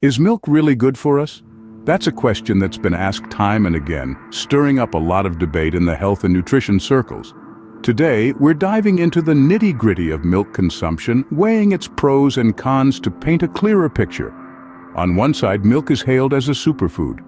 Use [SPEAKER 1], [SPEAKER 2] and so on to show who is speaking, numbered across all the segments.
[SPEAKER 1] Is milk really good for us? That's a question that's been asked time and again, stirring up a lot of debate in the health and nutrition circles. Today, we're diving into the nitty-gritty of milk consumption, weighing its pros and cons to paint a clearer picture. On one side, milk is hailed as a superfood.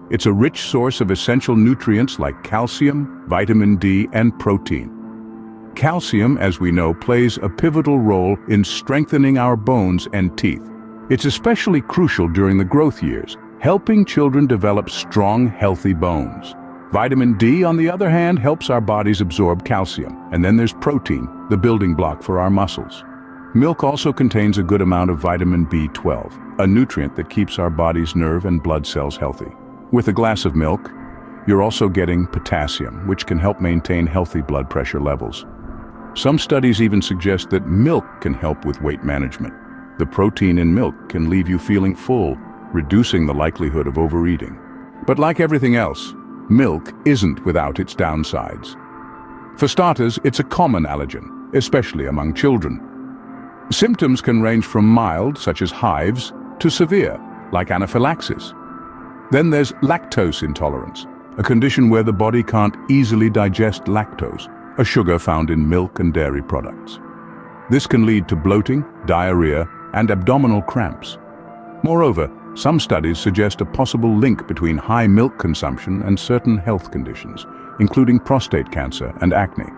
[SPEAKER 1] It's a rich source of essential nutrients like calcium, vitamin D, and protein. Calcium, as we know, plays a pivotal role in strengthening our bones and teeth. It's especially crucial during the growth years, helping children develop strong, healthy bones. Vitamin D, on the other hand, helps our bodies absorb calcium. And then there's protein, the building block for our muscles. Milk also contains a good amount of vitamin B12, a nutrient that keeps our body's nerve and blood cells healthy. With a glass of milk, you're also getting potassium, which can help maintain healthy blood pressure levels. Some studies even suggest that milk can help with weight management. The protein in milk can leave you feeling full, reducing the likelihood of overeating. But like everything else, milk isn't without its downsides. For starters, it's a common allergen, especially among children. Symptoms can range from mild, such as hives, to severe, like anaphylaxis. Then there's lactose intolerance, a condition where the body can't easily digest lactose, a sugar found in milk and dairy products. This can lead to bloating, diarrhea, and abdominal cramps. Moreover, some studies suggest a possible link between high milk consumption and certain health conditions, including prostate cancer and acne.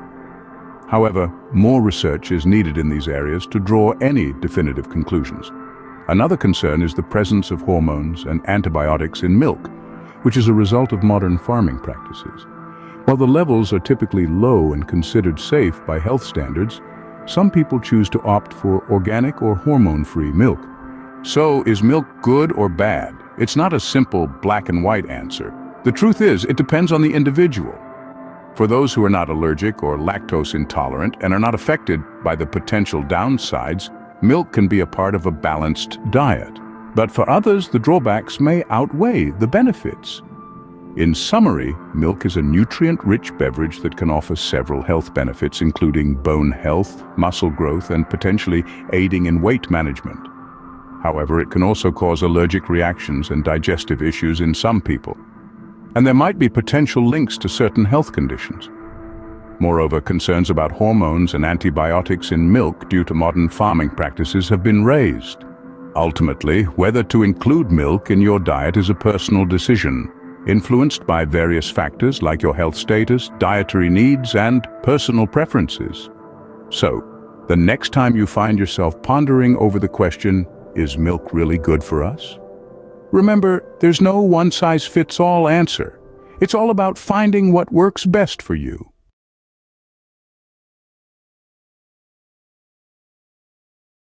[SPEAKER 1] However, more research is needed in these areas to draw any definitive conclusions. Another concern is the presence of hormones and antibiotics in milk, which is a result of modern farming practices. While the levels are typically low and considered safe by health standards, some people choose to opt for organic or hormone-free milk. So, is milk good or bad? It's not a simple black and white answer. The truth is, it depends on the individual. For those who are not allergic or lactose intolerant and are not affected by the potential downsides, milk can be a part of a balanced diet. But for others, the drawbacks may outweigh the benefits. In summary, milk is a nutrient-rich beverage that can offer several health benefits, including bone health, muscle growth, and potentially aiding in weight management. However, it can also cause allergic reactions and digestive issues in some people. And there might be potential links to certain health conditions. Moreover, concerns about hormones and antibiotics in milk due to modern farming practices have been raised. Ultimately, whether to include milk in your diet is a personal decision, influenced by various factors like your health status, dietary needs, and personal preferences. So, the next time you find yourself pondering over the question, is milk really good for us? Remember, there's no one-size-fits-all answer. It's all about finding what works best for you.